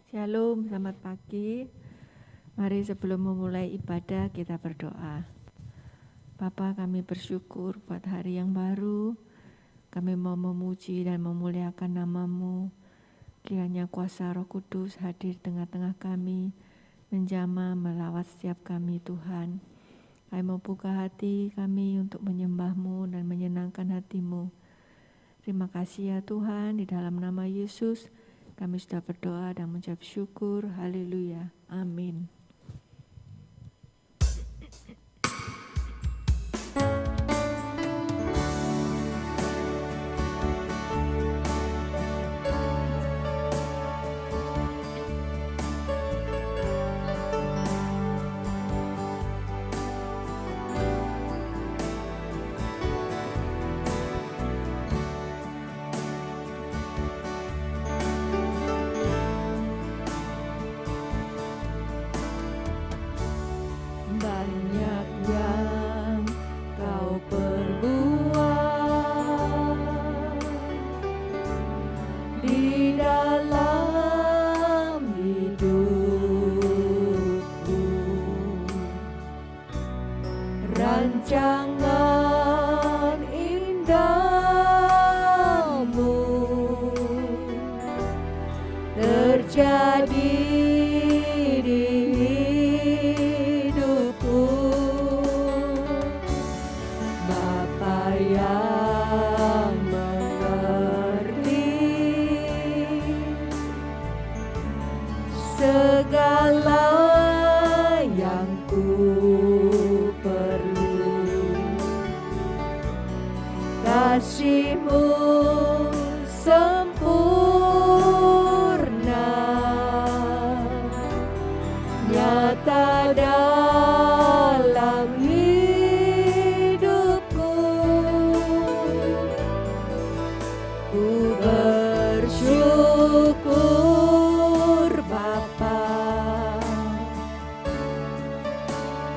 Shalom, selamat pagi. Mari sebelum memulai ibadah kita berdoa. Bapa, kami bersyukur buat hari yang baru. Kami mau memuji dan memuliakan nama-Mu. Kiranya kuasa Roh Kudus hadir tengah-tengah kami, menjamah melawat setiap kami Tuhan. Kami mau buka hati kami untuk menyembah-Mu dan menyenangkan hati-Mu. Terima kasih ya Tuhan, di dalam nama Yesus kami sudah berdoa dan mengucap syukur. Haleluya. Amin. Rancangan indahmu terjadi di hidupku, Bapa yang mengerti segala yang ku kasih-Mu sempurna, nyata dalam hidupku. Ku bersyukur Bapa,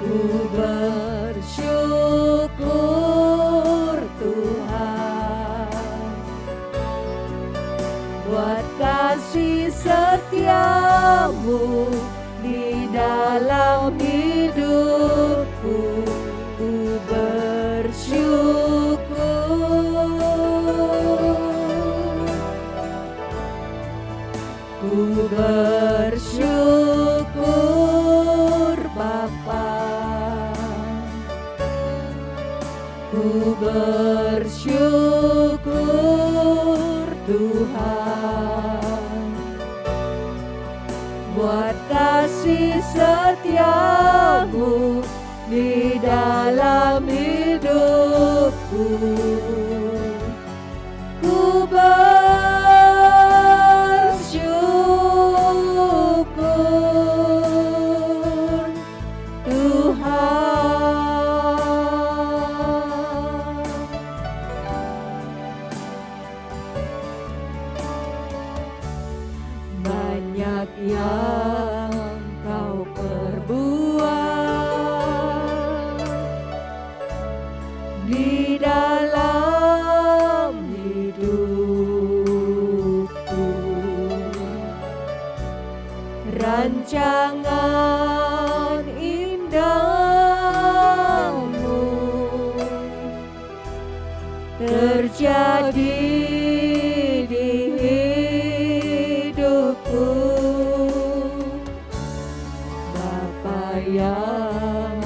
ku bersyukur Tuhan, buat kasih setia-Mu di dalam hidupku. Ku bersyukur, ku bersyukur Bapa, ku bersyukur Tuhan, buat kasih setia-Mu di dalam hidupku. Ku bersyukur Tuhan. Banyak yang Kau perbuat di dalam hidupku, rancangan indahmu terjadi di hidupku, Bapa yang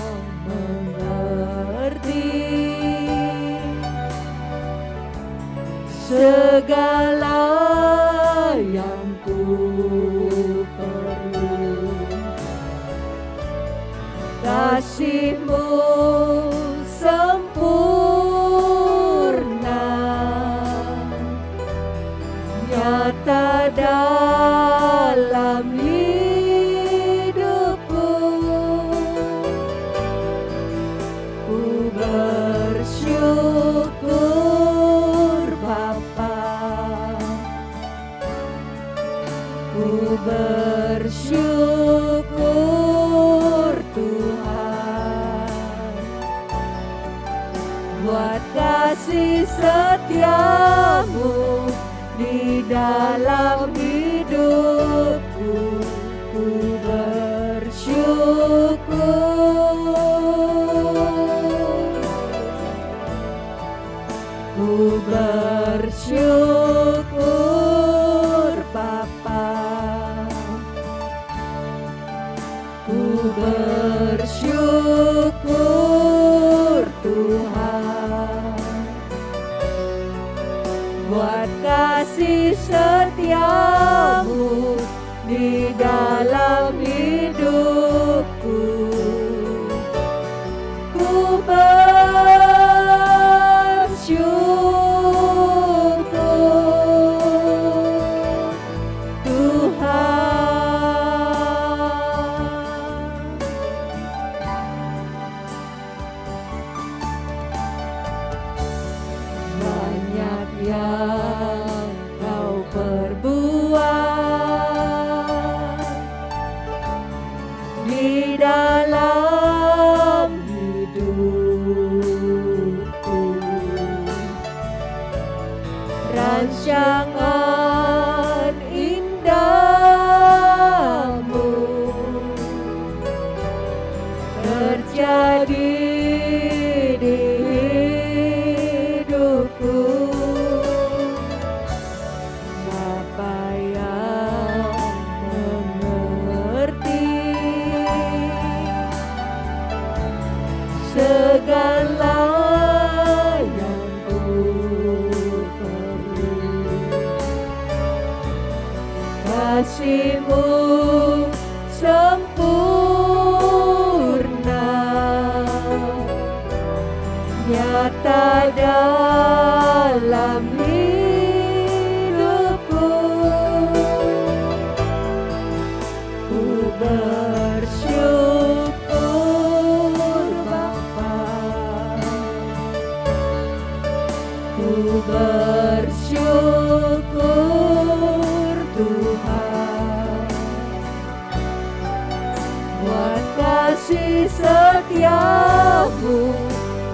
mengerti segala yang ku perlu. Kasih-Mu sempurna, nyata dalam hidupku. Ku bersyukur Bapa, ku bersyukur Tuhan, buat kasih setia-Mu di dalam hidupku. Ku bersyukur Bapa, ku bersyukur Tuhan, buat kasih setiamu di dalam hidupku. Ku bersyukur Tuhan. Banyak yang Kau perbuat di dalam hidupku, rancangan indahmu terjadi di hidupku. Bapa yang mengerti segala yang ku perlu, kasih-Mu sempurna nyata dalam hidupku. Ku bersyukur Bapa, ku bersyukur Tuhan, buat kasih setiamu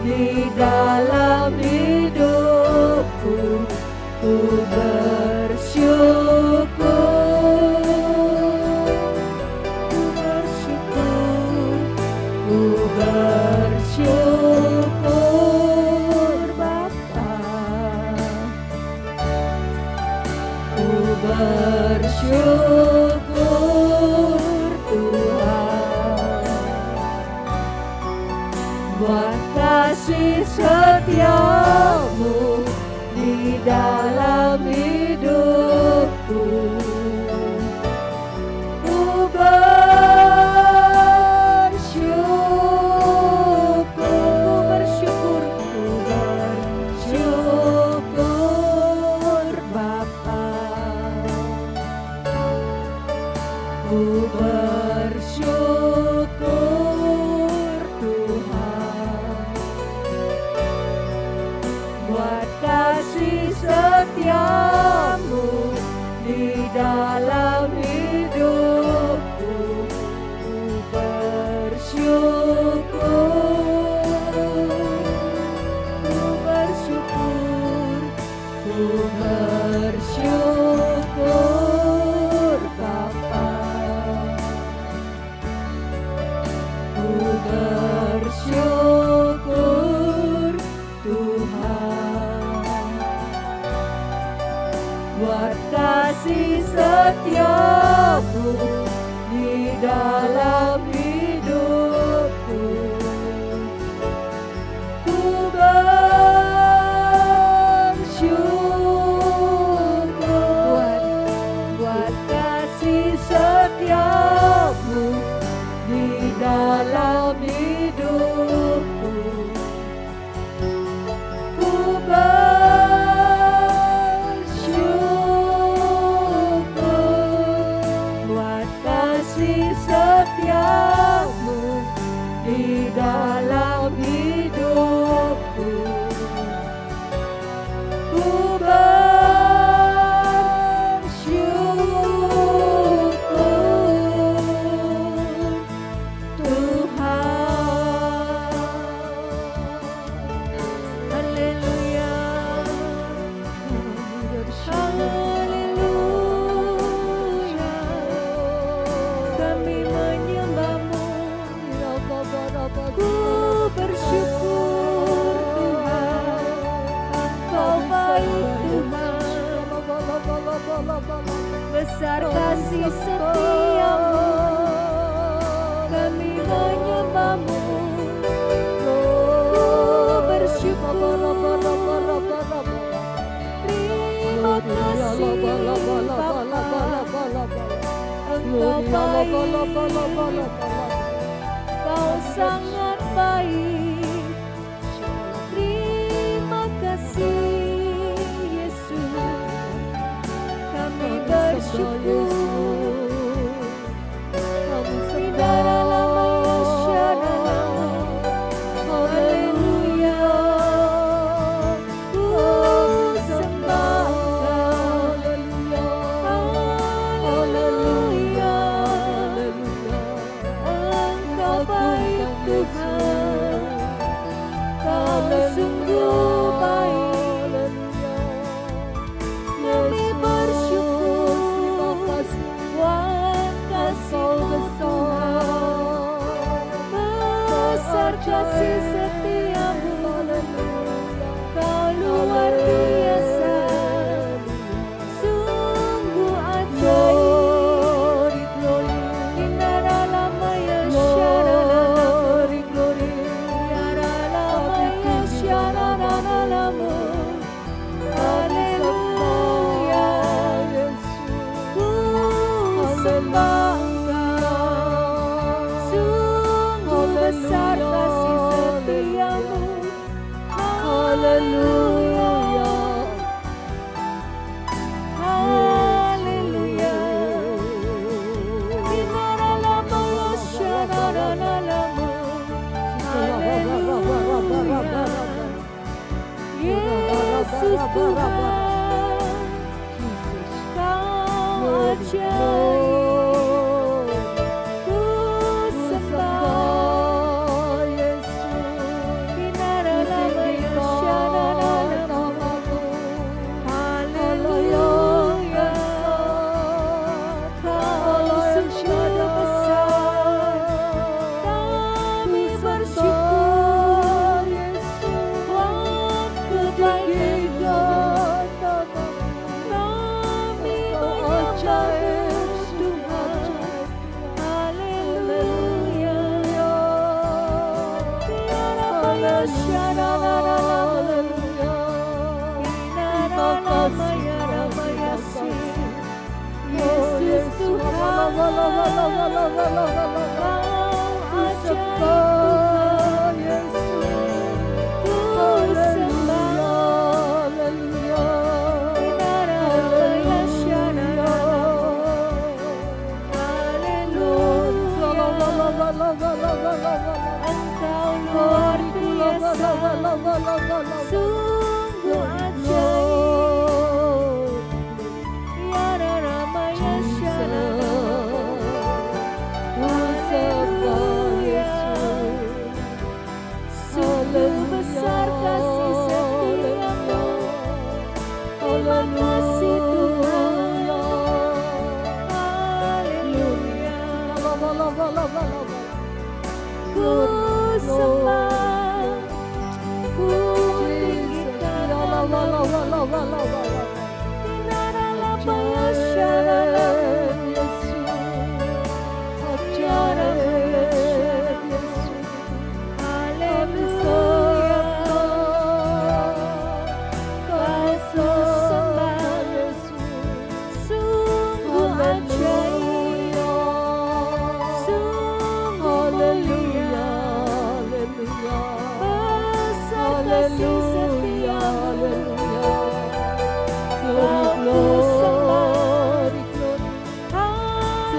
di dalam hidupku. Ku bersyukur, ku bersyukur Bapa, ku bersyukur Tuhan, buat kasih setiamu di dalam hidupku. Ku bersyukur Bapa, ku bersyukur Tuhan, buat kasih setiamu di dalam hidupku. Ku bersyukur Bapa, ku bersyukur Tuhan, buat kasih setiamu di dalam hidupku. Ku bersyukur buat kasih setiamu di dalam hidupku. Ku bersyukur buat kasih setiamu di dalam hidupku. Ku bersyukur Tuhan. Haleluya, haleluya, kami menyembah-Mu Ku bersyukur Tuhan, Engkau baik Tuhan. Besar kasih setiamu, kami menyembahmu. Ku bersyukur, terima kasih Bapa, Engkau baik, Kau sangat baik. Terima kasih Yesus, kami bersyukur. Haleluya, ku sembah Kau. Haleluya, Engkau baik Tuhan, Kau sungguh baik. Kami bersyukur buat kasih-Mu Tuhan, besar kasih setiamu, Kau luar biasa, sungguh ajaib. Inara lamaya syarana, Inara lamaya syarana lamu. Haleluya, ku sembah Kau. Sungguh besar kasih setiamu. Haleluya, haleluya. Inara lamaya syarana lamu. Haleluya, Yesus Tuhan, Kau ajaib. Ku sembah Inara lamaya syarana lamu. Haleluya, Kau sungguh besar. Kami bersyukur buat kebaikan kami menyembah Tuhan. Haleluya, Inara syarana lamu. Inara lamaya lamaya si. Yesus Tuhan, Kau ajaib Tuhan. Ku sembah Inara lamaya syarana. Haleluya, Engkau luar biasa, sungguh ajaib. Inara lamaya syarana. Haleluya, sungguh besar kasih setiamu. Terima kasih Tuhan. Haleluya, ku sembah, ku tinggikan namamu. Inara lamaya syarana. Haleluya, Kau sembah, sungguh ajaib, sungguh mulia, besar kasih setiamu. Kau ku sembah.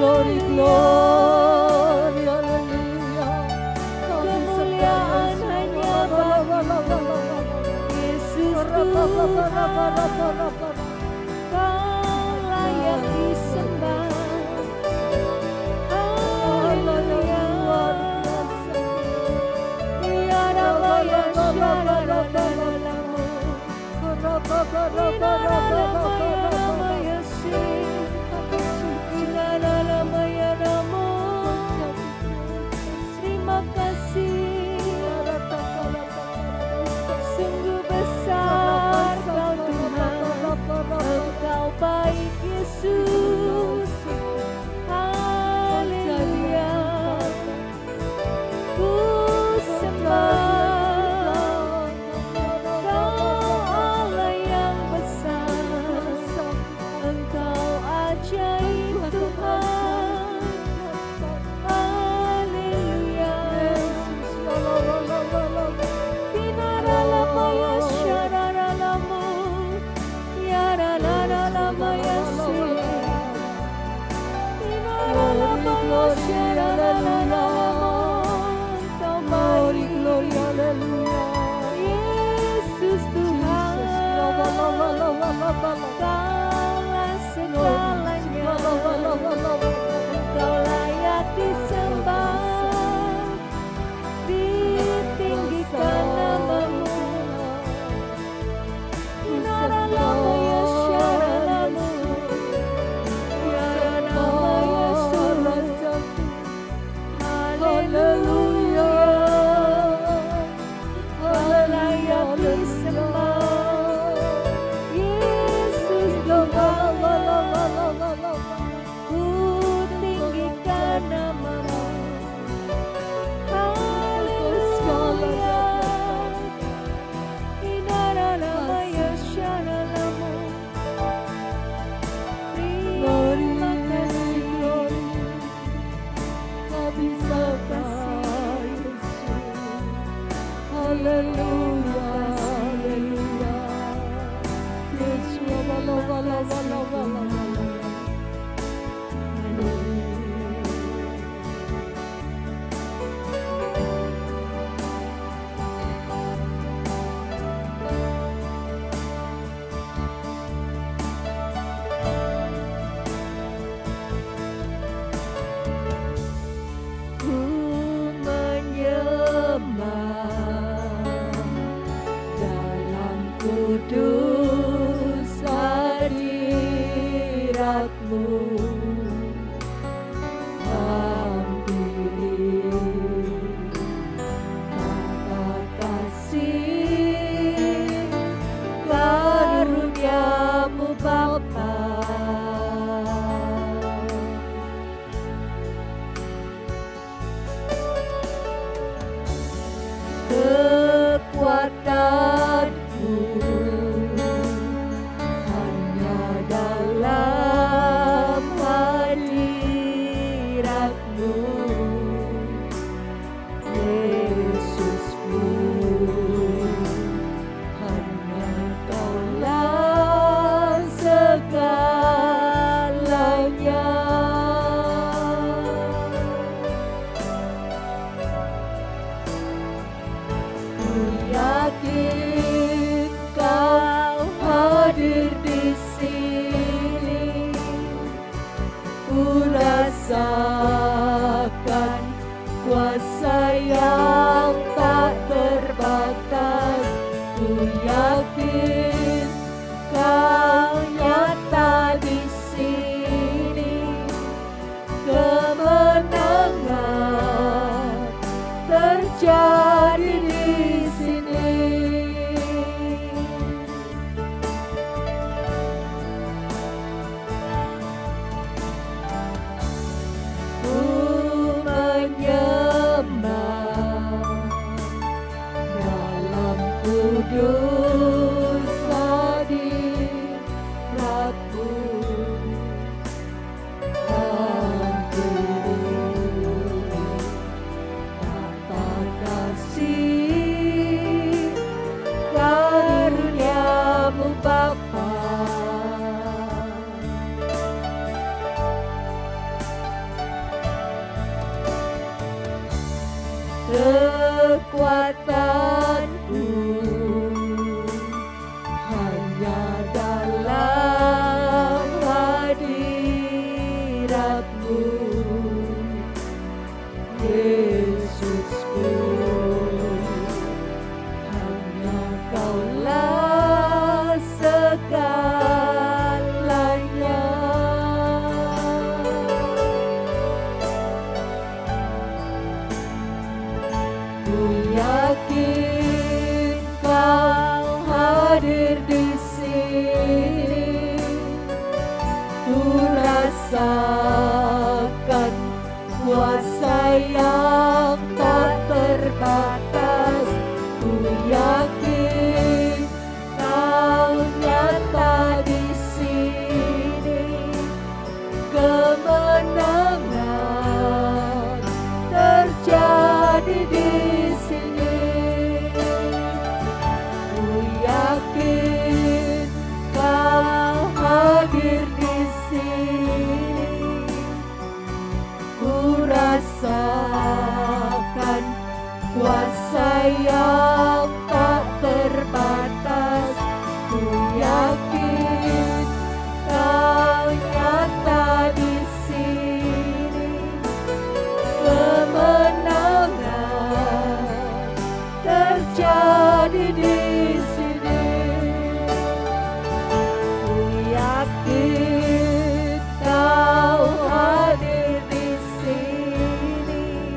Haleluya, kemuliaan hanya bagi-Mu, Yesus Tuhan. Kau layak disembah. Haleluya, Ya Rabaya syarana lamu. Inara lamaya lamaya si. Inara lamaya lamu. Terima kasih Kudus hadirat-Mu, hampiri tata kasih karunia-Mu Bapa. Kekuatanku hanya dalam hadirat-Mu, Yesusku, hanya Kaulah segalanya. Yakin Kau hadir di sini, ku rasakan kuasa yang tak terbatas. Ku yakin Kau nyata di sini, kemenangan terjadi di sini. Ku menyembah dalam kudus hadirat-Mu, hampiri tata kasih karunia-Mu Bapa. Kekuatanku hanya dalam hadirat-Mu, Yesusku, hanya Kaulah segalanya. Ku yakin Kau hadir di sini, ku rasakan kuasa yang tak terbatas. Ku yakin Kau nyata di sini, kemenangan terjadi di sini. Ku yakin Kau hadir di sini, ku rasakan kuasa yang tak terbatas. Ku yakin Kau nyata di sini, kemenangan terjadi di sini. Ku yakin Kau hadir di sini,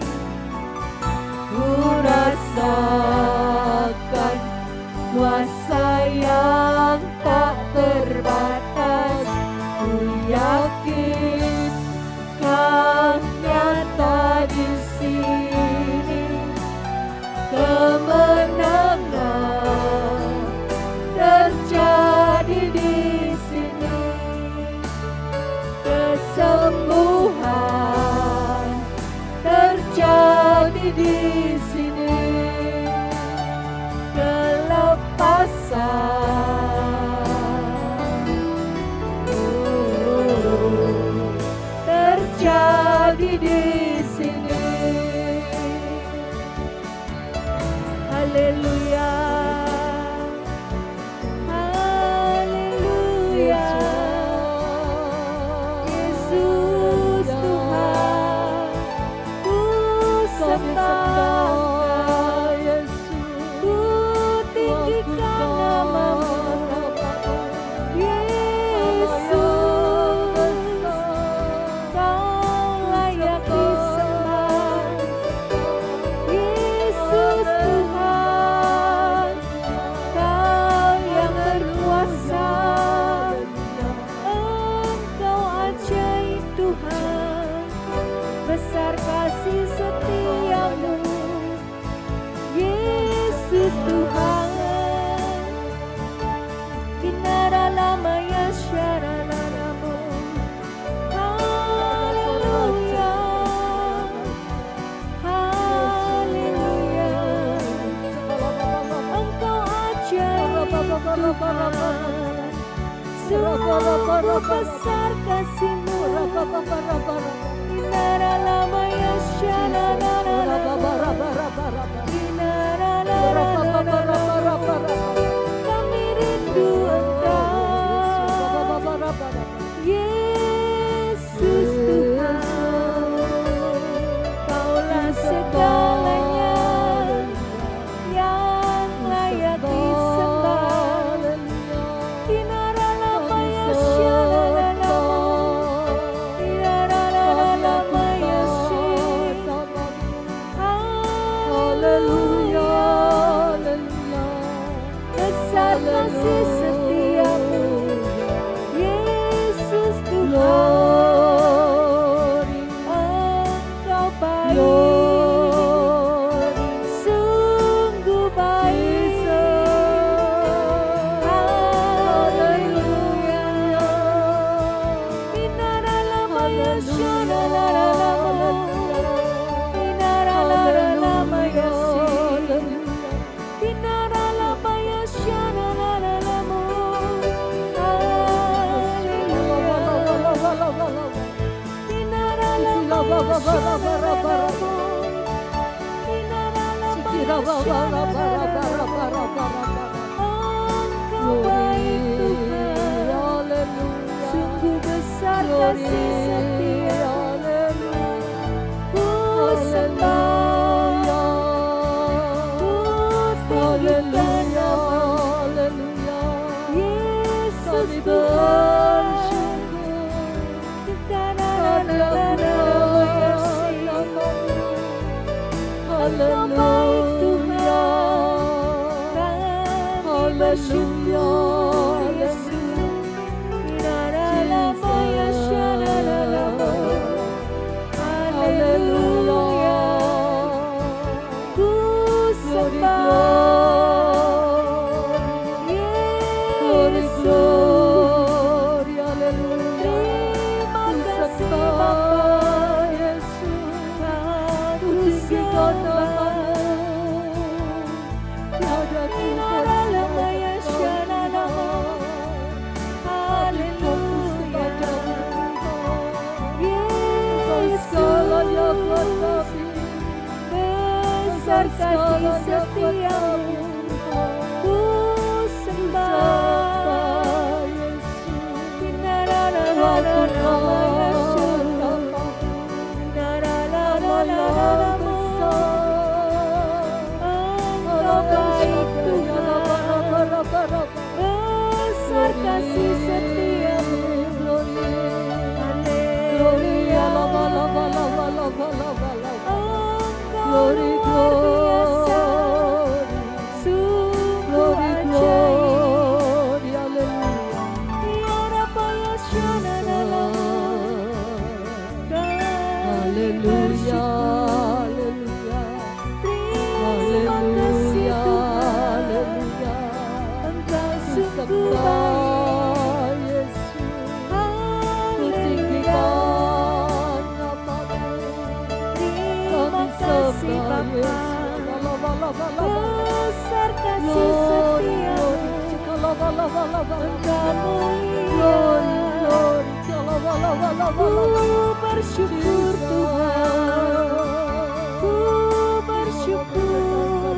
ku rasakan kuasa yang tak terbatas. Ku yakin Kau nyata di sini, kemenangan terjadi di sini. Kesembuhan terjadi di sini. Haleluya. Haleluya. Yesus Tuhan, ku sembah, ku tinggikan namamu. Yesus, Kau layak disembah. Yesus Tuhan, Kau yang berkuasa. Engkau ajaib Tuhan, besar kasih setiamu. Yesus Tuhan, Kinara lama ya syaranamu. Haleluya. Haleluya. Engkau ajaib Tuhan, sungguh besar kasih-Mu. Kinara lama ya syaranamu. Kinara lama, kami rindu Engkau. Yesus Tuhan, Kaulah segalanya yang layak disembah. Kinara lama ya syaranamu. Kinara lama ya syaranamu. Haleluya. Besar kasih setiamu. Yesus Tuhan, Engkau baik, sungguh baik. Haleluya. Kinara lama ya syaranamu. Kinara lama ya syaranamu. Kinara lama ya syaranamu. Kinara lama ya syaranamu. Kinara lama ya syaranamu. Engkau baik Tuhan, sungguh besar kasih setiamu. Ku sembah, ku tinggikan namamu. Yesus Tuhan, Engkau baik Tuhan, kami bersyukur Yesus. Kinara lama ya syaranamu. Haleluya. Ku sembah Yesus. Terima kasih Bapa Yesus. Ku sembah. Kinara lama ya syaranamu. Haleluya. Yesus, besar kasih setiamu. Ku sembah. Kinara lama ya syaranamu. Kinara lama. Engkau baik Tuhan, besar kasih setiamu. Haleluya. Engkau luar biasa, sungguh ajaib. Ya Rabba ya syaranamu. Kami bersyukur. Terima kasih Tuhan, Engkau sungguh baik. Haleluya. Terima kasih Bapa, besar kasih setiamu. Engkau mulia. Ku bersyukur Tuhan, ku bersyukur.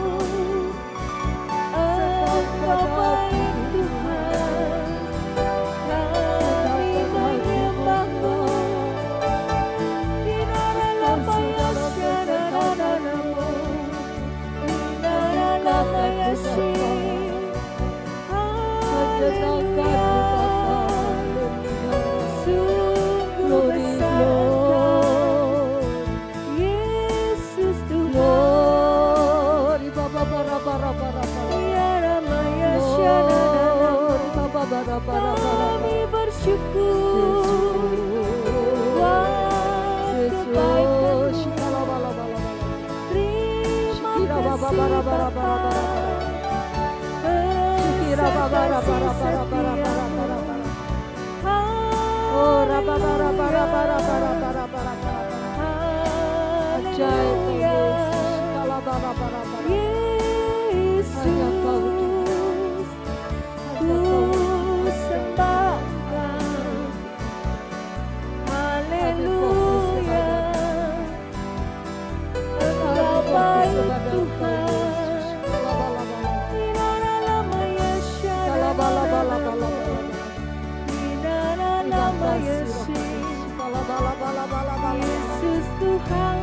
Yesus Tuhan,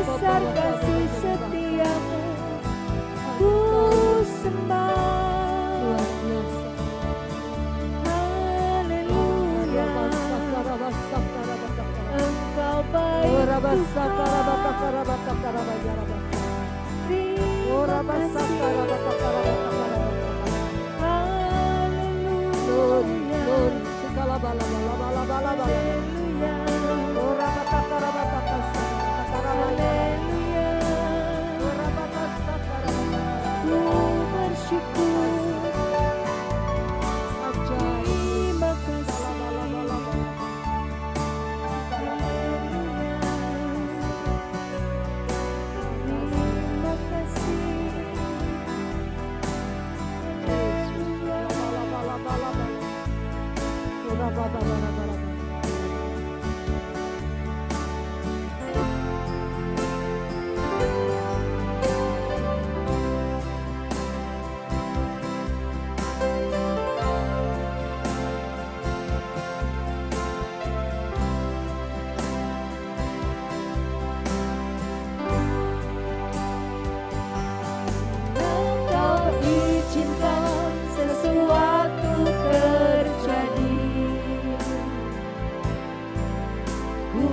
besar kasih setiamu, ku sembah. Haleluya, Engkau baik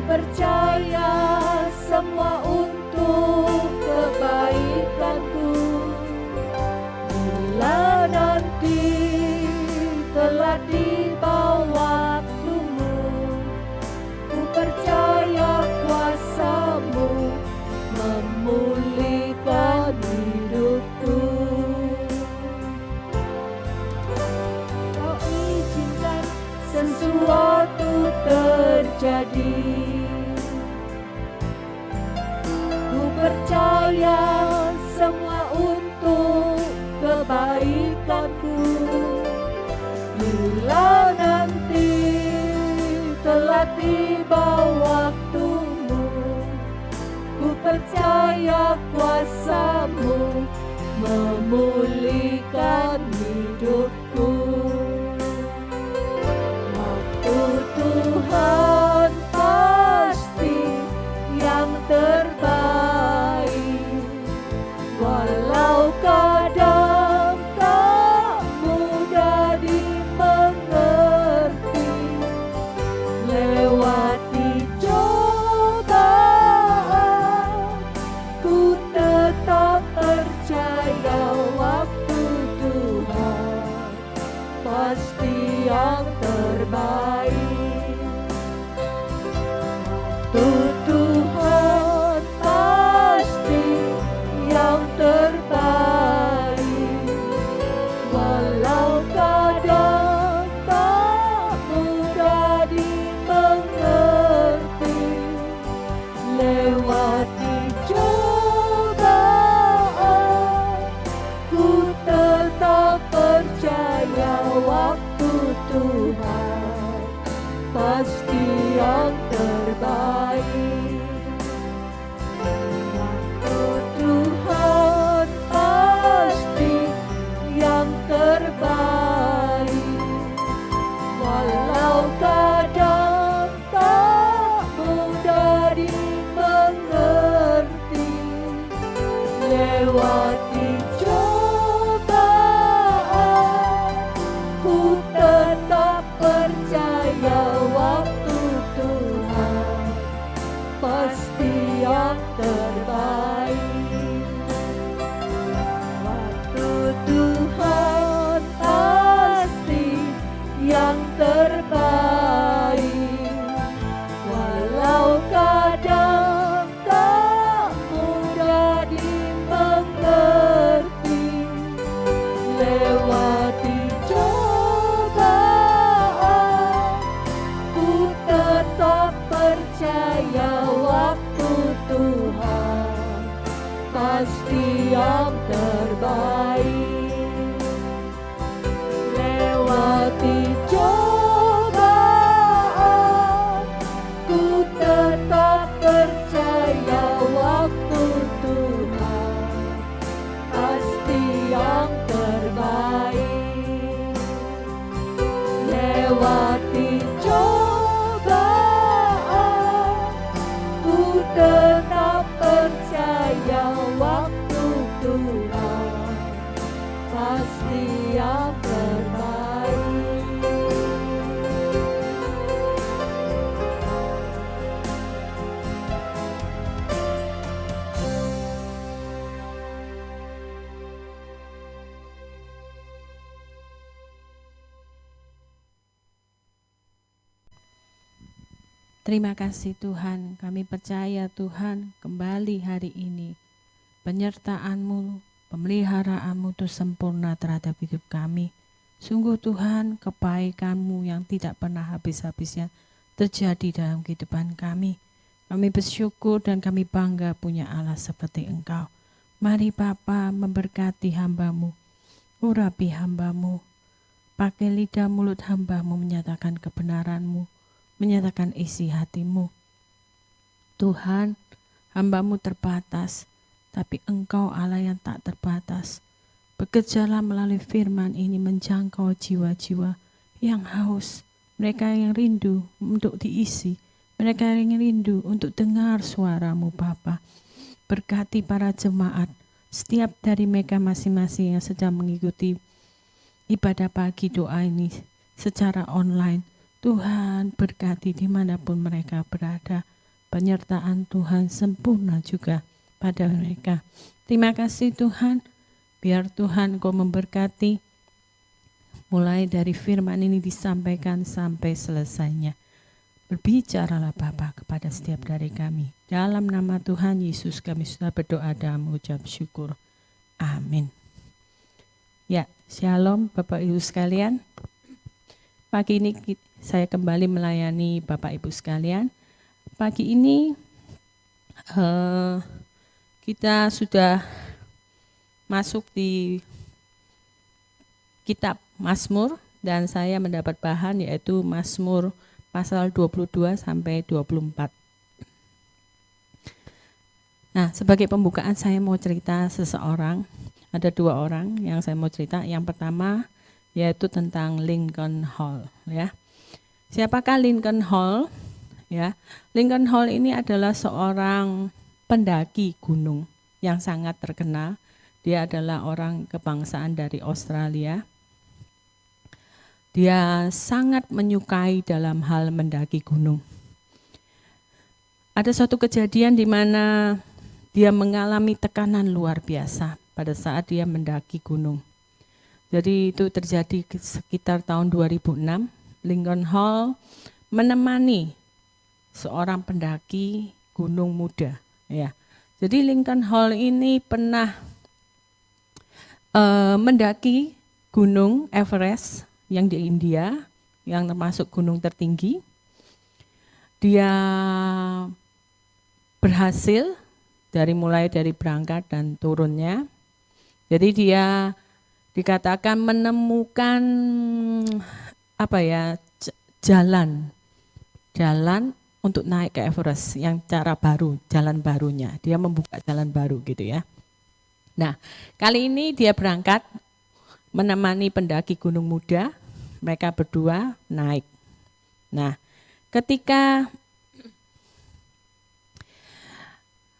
percaya semua untuk kebaikanku. Bila nanti telah tiba waktumu, ku percaya kuasa-Mu memulihkan hidupku. Kau izinkan sesuatu terjadi. Percaya semua untuk kebaikanku. Bila nanti telah tiba waktumu, ku percaya kuasa-Mu memulihkan hidupku. Waktu Tuhan pasti yang terbaik, walau kadang tak mudah dimengerti. Lewati cobaan, ku tetap percaya waktu Tuhan pasti yang terbaik. Tuhan pasti yang terbaik, walau kadang tak mudah dimengerti. Lewati cobaan, ku tetap percaya waktu Tuhan pasti yang terbaik. percaya waktu Tuhan pasti yang terbaik. Lewati cobaan, ku tetap percaya waktu Tuhan pasti yang terbaik. Lewati cobaan, ku tetap percaya waktu Tuhan pasti yang terbaik. Terima kasih Tuhan, kami percaya Tuhan kembali hari ini penyertaan-Mu, pemeliharaanmu itu sempurna terhadap hidup kami. Sungguh Tuhan, kebaikan-Mu yang tidak pernah habis-habisnya terjadi dalam kehidupan kami. Kami bersyukur dan kami bangga punya Allah seperti Engkau. Mari Bapa memberkati hamba-Mu, urapi hamba-Mu, pakai lidah mulut hamba-Mu menyatakan kebenaran-Mu, menyatakan isi hati-Mu. Tuhan, hamba-Mu terbatas, tapi Engkau Allah yang tak terbatas. Bekerjalah melalui firman ini menjangkau jiwa-jiwa yang haus, mereka yang rindu untuk diisi, mereka yang rindu untuk dengar suara-Mu Bapa. Berkati para jemaat, setiap dari mereka masing-masing yang sedang mengikuti ibadah pagi doa ini secara online. Tuhan berkati dimanapun mereka berada. Penyertaan Tuhan sempurna juga pada mereka. Terima kasih Tuhan. Biar Tuhan Kau memberkati mulai dari firman ini disampaikan sampai selesainya. Berbicaralah Bapa kepada setiap dari kami. Dalam nama Tuhan Yesus kami sudah berdoa dan mengucap syukur. Amin. Ya, shalom Bapak Ibu sekalian. Pagi ini saya kembali melayani Bapak Ibu sekalian. Pagi ini kita sudah masuk di kitab Mazmur dan saya mendapat bahan yaitu Mazmur pasal 22 sampai 24. Nah, sebagai pembukaan saya mau cerita seseorang, ada dua orang yang saya mau cerita. Yang pertama yaitu tentang Lincoln Hall, ya. Siapakah Lincoln Hall? Ya, Lincoln Hall ini adalah seorang pendaki gunung yang sangat terkenal. Dia adalah orang kebangsaan dari Australia. Dia sangat menyukai dalam hal mendaki gunung. Ada suatu kejadian di mana dia mengalami tekanan luar biasa pada saat dia mendaki gunung. Jadi itu terjadi sekitar tahun 2006. Lincoln Hall menemani seorang pendaki gunung muda. Ya, jadi Lincoln Hall ini pernah mendaki gunung Everest yang di India, yang termasuk gunung tertinggi. Dia berhasil mulai dari berangkat dan turunnya. Jadi dia dikatakan menemukan jalan untuk naik ke Everest yang cara baru, jalan barunya. Dia membuka jalan baru gitu ya. Nah, kali ini dia berangkat menemani pendaki gunung muda, mereka berdua naik. Nah, ketika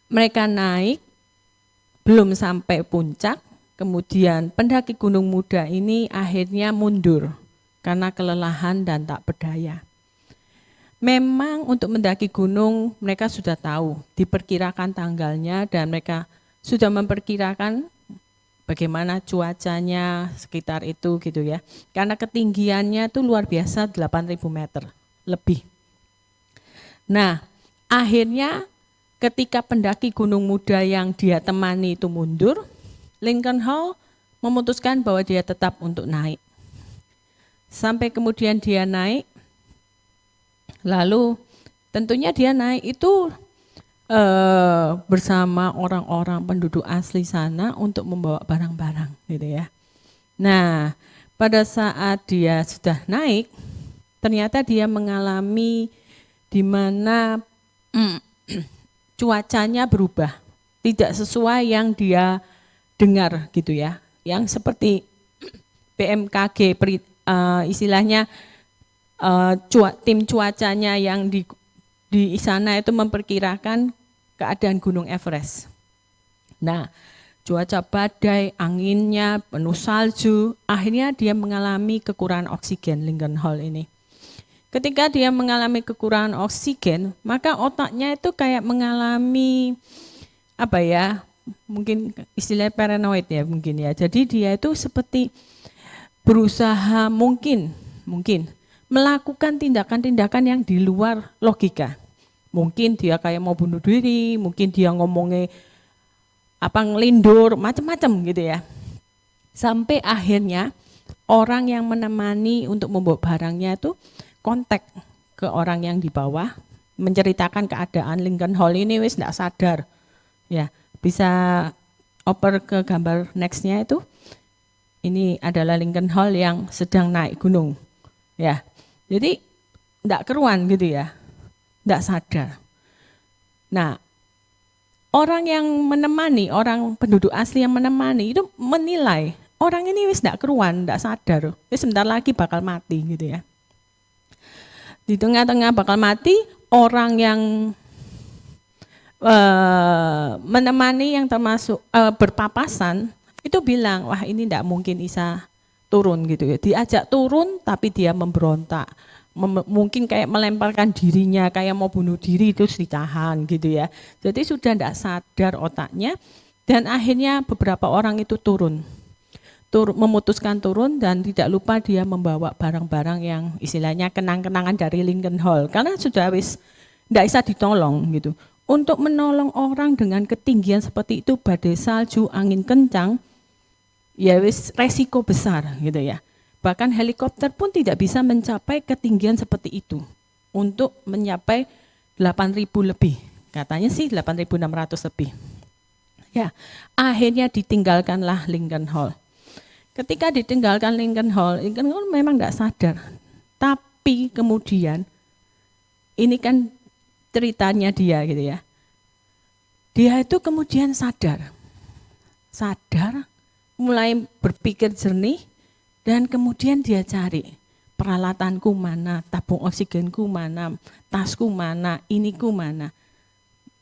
mereka naik, belum sampai puncak, kemudian pendaki gunung muda ini akhirnya mundur karena kelelahan dan tak berdaya. Memang untuk mendaki gunung mereka sudah tahu, diperkirakan tanggalnya dan mereka sudah memperkirakan bagaimana cuacanya sekitar itu gitu ya. Karena ketinggiannya itu luar biasa 8.000 meter lebih. Nah, akhirnya ketika pendaki gunung muda yang dia temani itu mundur, Lincoln Hall memutuskan bahwa dia tetap untuk naik. Sampai kemudian dia naik, lalu tentunya dia naik itu bersama orang-orang penduduk asli sana untuk membawa barang-barang gitu ya. Nah, pada saat dia sudah naik, ternyata dia mengalami di mana cuacanya berubah, tidak sesuai yang dia dengar gitu ya. Yang seperti BMKG istilahnya tim cuacanya yang di sana itu memperkirakan keadaan Gunung Everest. Nah, cuaca badai, anginnya penuh salju, akhirnya dia mengalami kekurangan oksigen, Lincoln Hall ini. Ketika dia mengalami kekurangan oksigen, maka otaknya itu kayak mengalami apa ya, mungkin istilah paranoid ya mungkin ya. Jadi dia itu seperti berusaha mungkin melakukan tindakan-tindakan yang di luar logika. Mungkin dia kayak mau bunuh diri, mungkin dia ngomongnya ngelindur, macam-macam gitu ya. Sampai akhirnya orang yang menemani untuk membawa barangnya itu kontak ke orang yang di bawah, menceritakan keadaan Lincoln Hall ini wis enggak sadar. Ya, bisa oper ke gambar nextnya itu. Ini adalah Lincoln Hall yang sedang naik gunung. Ya. Jadi enggak keruan gitu ya. Enggak sadar. Nah, orang yang menemani, orang penduduk asli yang menemani itu menilai orang ini wis enggak keruan, enggak sadar. Wis sebentar lagi bakal mati gitu ya. Di tengah-tengah bakal mati, orang yang menemani yang termasuk berpapasan itu bilang, wah ini enggak mungkin bisa turun gitu ya. Diajak turun tapi dia memberontak. Mungkin kayak melemparkan dirinya, kayak mau bunuh diri, terus ditahan gitu ya. Jadi sudah enggak sadar otaknya dan akhirnya beberapa orang itu memutuskan turun dan tidak lupa dia membawa barang-barang yang istilahnya kenang-kenangan dari Lincoln Hall karena sudah wis enggak bisa ditolong gitu. Untuk menolong orang dengan ketinggian seperti itu, badai salju, angin kencang, ya wis resiko besar gitu ya. Bahkan helikopter pun tidak bisa mencapai ketinggian seperti itu untuk mencapai 8.000 lebih. Katanya sih 8.600 lebih. Ya, akhirnya ditinggalkanlah Lincoln Hall. Ketika ditinggalkan Lincoln Hall memang enggak sadar. Tapi kemudian ini kan ceritanya dia gitu ya. Dia itu kemudian sadar, mulai berpikir jernih, dan kemudian dia cari peralatanku mana, tabung oksigenku mana, tasku mana, iniku mana.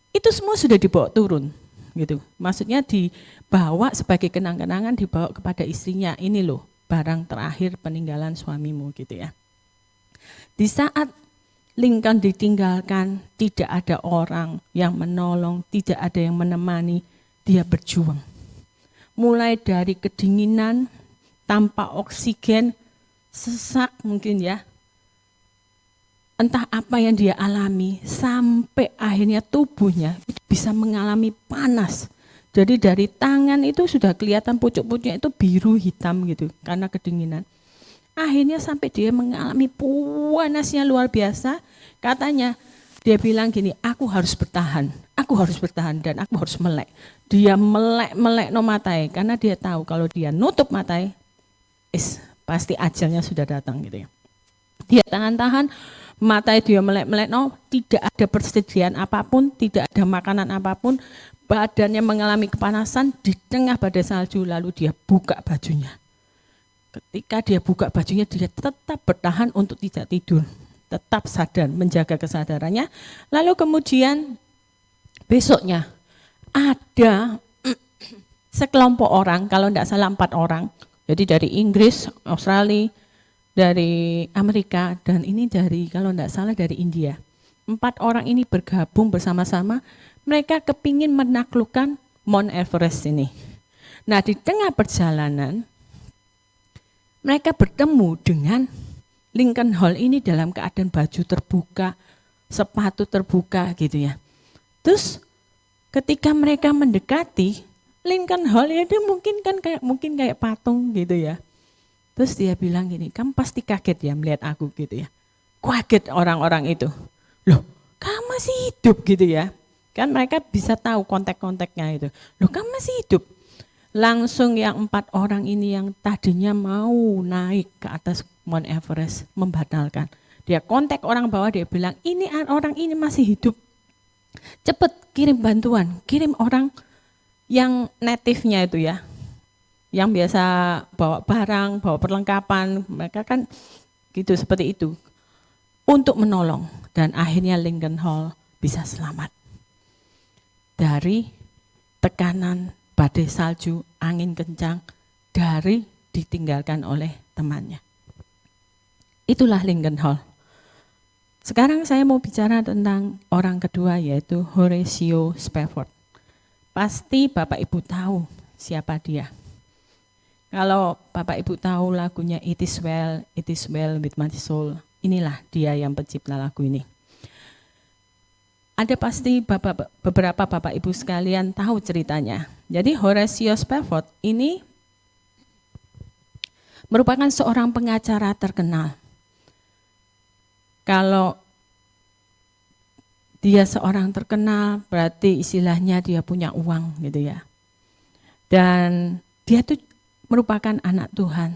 Itu semua sudah dibawa turun gitu. Maksudnya dibawa sebagai kenang-kenangan, dibawa kepada istrinya. Ini loh barang terakhir peninggalan suamimu gitu ya. Di saat Lincoln ditinggalkan, tidak ada orang yang menolong, tidak ada yang menemani, dia berjuang. Mulai dari kedinginan, tanpa oksigen, sesak mungkin ya. Entah apa yang dia alami, sampai akhirnya tubuhnya bisa mengalami panas. Jadi dari tangan itu sudah kelihatan pucuk-pucuknya itu biru hitam gitu, karena kedinginan. Akhirnya sampai dia mengalami panasnya luar biasa, katanya dia bilang gini, aku harus bertahan dan aku harus melek. Dia melek no matai, karena dia tahu kalau dia nutup matai, pasti ajalnya sudah datang gitu ya. Dia tahan-tahan, matai dia melek no, tidak ada persediaan apapun, tidak ada makanan apapun, badannya mengalami kepanasan di tengah badai salju, lalu dia buka bajunya. Ketika dia buka bajunya, dia tetap bertahan untuk tidak tidur, tetap sadar, menjaga kesadarannya. Lalu kemudian besoknya ada sekelompok orang, kalau tidak salah 4 orang, jadi dari Inggris, Australia, dari Amerika, dan ini dari kalau tidak salah dari India. 4 orang ini bergabung bersama-sama, mereka kepingin menaklukkan Mount Everest ini. Nah di tengah perjalanan, mereka bertemu dengan Lincoln Hall ini dalam keadaan baju terbuka, sepatu terbuka gitu ya. Terus ketika mereka mendekati Lincoln Hall ya, dia mungkin kayak patung gitu ya. Terus dia bilang gini, kamu pasti kaget ya melihat aku gitu ya. Kaget orang-orang itu. Loh, kamu masih hidup gitu ya. Kan mereka bisa tahu kontak-kontaknya itu. Loh kamu masih hidup. Langsung yang 4 orang ini yang tadinya mau naik ke atas Mount Everest membatalkan. Dia kontak orang bawah, dia bilang ini orang ini masih hidup. Cepet kirim bantuan, kirim orang yang native-nya itu ya. Yang biasa bawa barang, bawa perlengkapan, mereka kan gitu seperti itu. Untuk menolong dan akhirnya Lincoln Hall bisa selamat. Dari tekanan badai salju, angin kencang, dari ditinggalkan oleh temannya. Itulah Lincoln Hall. Sekarang saya mau bicara tentang orang kedua yaitu Horatio Spafford. Pasti Bapak Ibu tahu siapa dia. Kalau Bapak Ibu tahu lagunya It Is Well With My Soul, inilah dia yang pencipta lagu ini. Ada pasti beberapa Bapak Ibu sekalian tahu ceritanya. Jadi Horatio Spafford ini merupakan seorang pengacara terkenal. Kalau dia seorang terkenal berarti istilahnya dia punya uang gitu ya. Dan dia tuh merupakan anak Tuhan.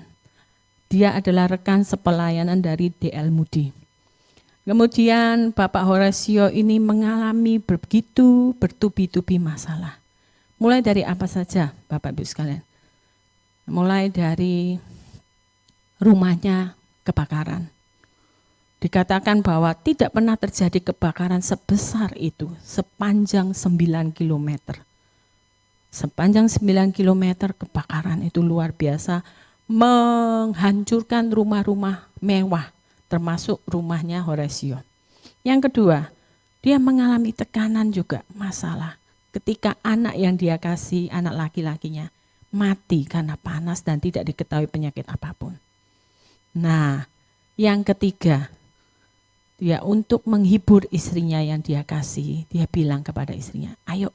Dia adalah rekan sepelayanan dari D.L. Moody. Kemudian Bapak Horatio ini mengalami begitu bertubi-tubi masalah. Mulai dari apa saja Bapak Ibu sekalian? Mulai dari rumahnya kebakaran. Dikatakan bahwa tidak pernah terjadi kebakaran sebesar itu sepanjang 9 kilometer. Sepanjang 9 kilometer kebakaran itu luar biasa, menghancurkan rumah-rumah mewah, termasuk rumahnya Horatio. Yang kedua, dia mengalami tekanan juga, masalah. Ketika anak yang dia kasih, anak laki-lakinya, mati karena panas dan tidak diketahui penyakit apapun. Nah, yang ketiga, dia untuk menghibur istrinya yang dia kasih, dia bilang kepada istrinya, ayo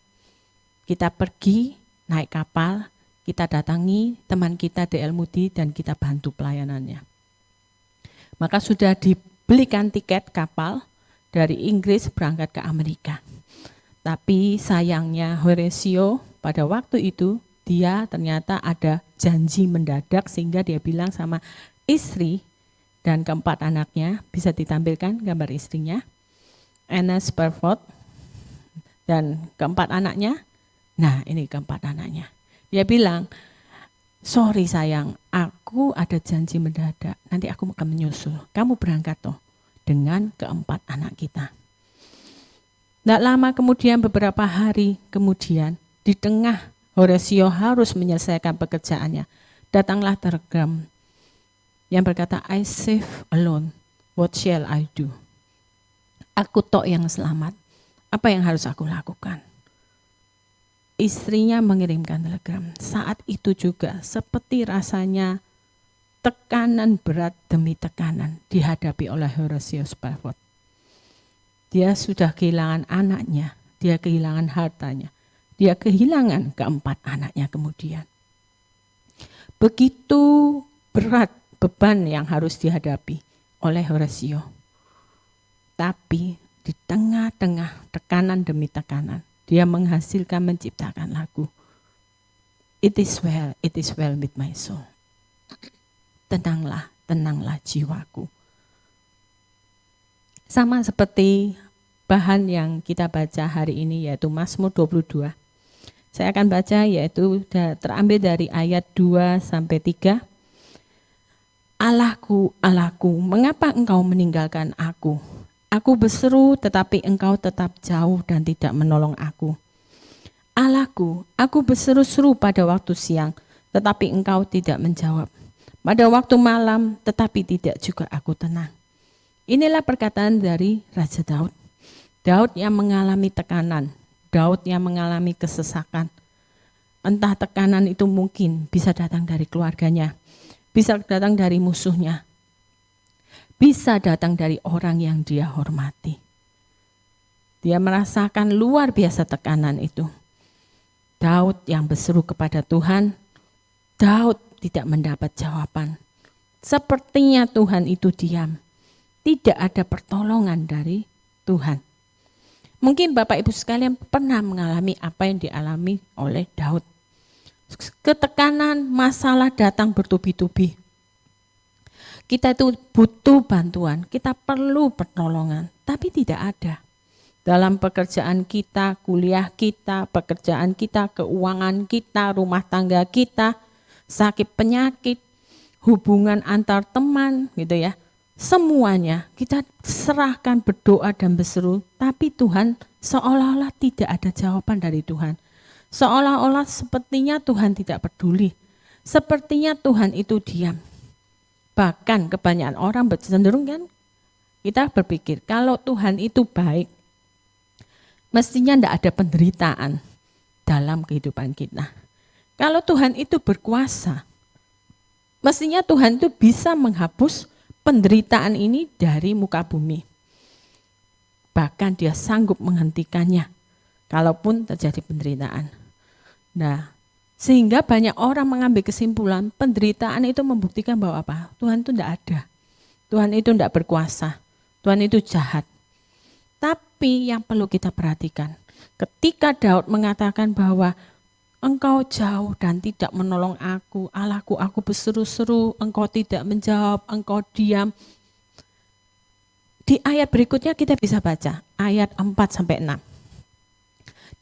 kita pergi naik kapal, kita datangi teman kita D.L. Moody dan kita bantu pelayanannya. Maka sudah dibelikan tiket kapal dari Inggris berangkat ke Amerika. Tapi sayangnya Horatio pada waktu itu dia ternyata ada janji mendadak sehingga dia bilang sama istri dan keempat anaknya, bisa ditampilkan gambar istrinya, Anna Spafford, dan keempat anaknya. Nah ini keempat anaknya. Dia bilang, sorry sayang, aku ada janji mendadak, nanti aku akan menyusul. Kamu berangkat toh dengan keempat anak kita. Tidak lama kemudian, beberapa hari kemudian, di tengah Horatio harus menyelesaikan pekerjaannya, datanglah telegram yang berkata, I safe alone, what shall I do? Aku tok yang selamat, apa yang harus aku lakukan? Istrinya mengirimkan telegram. Saat itu juga seperti rasanya tekanan berat demi tekanan dihadapi oleh Horatio Spafford. Dia sudah kehilangan anaknya, dia kehilangan hartanya, dia kehilangan keempat anaknya kemudian. Begitu berat beban yang harus dihadapi oleh Horatio. Tapi di tengah-tengah tekanan demi tekanan, dia menghasilkan menciptakan lagu It is well with my soul. Tenanglah, tenanglah jiwaku. Sama seperti bahan yang kita baca hari ini yaitu Mazmur 22. Saya akan baca yaitu terambil dari ayat 2 sampai 3. Allahku, Allahku, mengapa engkau meninggalkan aku? Aku berseru tetapi engkau tetap jauh dan tidak menolong aku. Allahku, aku berseru-seru pada waktu siang tetapi engkau tidak menjawab. Pada waktu malam tetapi tidak juga aku tenang. Inilah perkataan dari Raja Daud. Daud yang mengalami tekanan, Daud yang mengalami kesesakan. Entah tekanan itu mungkin bisa datang dari keluarganya, bisa datang dari musuhnya, bisa datang dari orang yang dia hormati. Dia merasakan luar biasa tekanan itu. Daud yang berseru kepada Tuhan, Daud tidak mendapat jawaban. Sepertinya Tuhan itu diam. Tidak ada pertolongan dari Tuhan. Mungkin Bapak Ibu sekalian pernah mengalami apa yang dialami oleh Daud. Ketekanan, masalah datang bertubi-tubi. Kita itu butuh bantuan, kita perlu pertolongan, tapi tidak ada. Dalam pekerjaan kita, kuliah kita, pekerjaan kita, keuangan kita, rumah tangga kita, sakit penyakit, hubungan antar teman gitu ya. Semuanya kita serahkan, berdoa dan berseru, tapi Tuhan seolah-olah tidak ada jawaban dari Tuhan. Seolah-olah sepertinya Tuhan tidak peduli. Sepertinya Tuhan itu diam. Bahkan kebanyakan orang cenderung kan kita berpikir kalau Tuhan itu baik, mestinya tidak ada penderitaan dalam kehidupan kita. Kalau Tuhan itu berkuasa, mestinya Tuhan itu bisa menghapus penderitaan ini dari muka bumi. Bahkan dia sanggup menghentikannya kalaupun terjadi penderitaan. Nah, sehingga banyak orang mengambil kesimpulan penderitaan itu membuktikan bahwa apa? Tuhan itu tidak ada. Tuhan itu tidak berkuasa. Tuhan itu jahat. Tapi yang perlu kita perhatikan, ketika Daud mengatakan bahwa Engkau jauh dan tidak menolong aku, Allahku, aku berseru-seru, Engkau tidak menjawab, Engkau diam. Di ayat berikutnya kita bisa baca, ayat 4-6.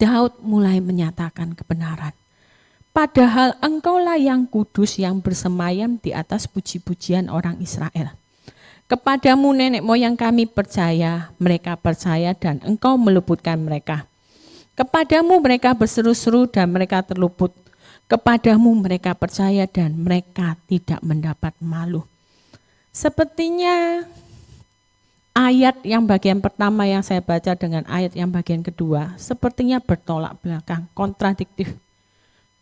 Daud mulai menyatakan kebenaran. Padahal Engkaulah yang kudus yang bersemayam di atas puji-pujian orang Israel. Kepadamu nenek moyang kami percaya, mereka percaya dan Engkau meluputkan mereka. Kepadamu mereka berseru-seru dan mereka terluput. Kepadamu mereka percaya dan mereka tidak mendapat malu. Sepertinya ayat yang bagian pertama yang saya baca dengan ayat yang bagian kedua sepertinya bertolak belakang, kontradiktif.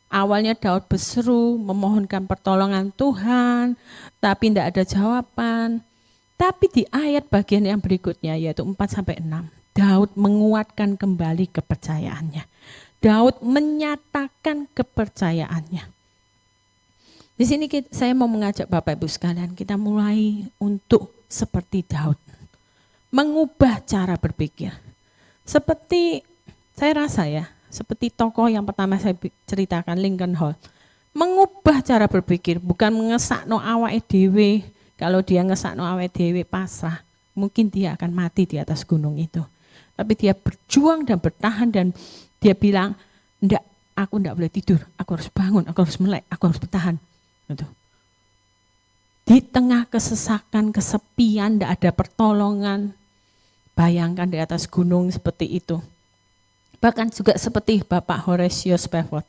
Awalnya Daud berseru, memohonkan pertolongan Tuhan, tapi tidak ada jawaban. Tapi di ayat bagian yang berikutnya yaitu 4-6, Daud menguatkan kembali kepercayaannya. Daud menyatakan kepercayaannya. Di sini saya mau mengajak Bapak Ibu sekalian, kita mulai untuk seperti Daud. Mengubah cara berpikir. Seperti saya rasa ya, seperti tokoh yang pertama saya ceritakan, Lincoln Hall. Mengubah cara berpikir, bukan mengesakno awake dhewe. Kalau dia ngesakno awake dhewe pasrah, mungkin dia akan mati di atas gunung itu. Tapi dia berjuang dan bertahan dan dia bilang, enggak, aku enggak boleh tidur, aku harus bangun, aku harus melek, aku harus bertahan. Gitu. Di tengah kesesakan, kesepian, enggak ada pertolongan, bayangkan di atas gunung seperti itu. Bahkan juga seperti Bapak Horatio Spafford,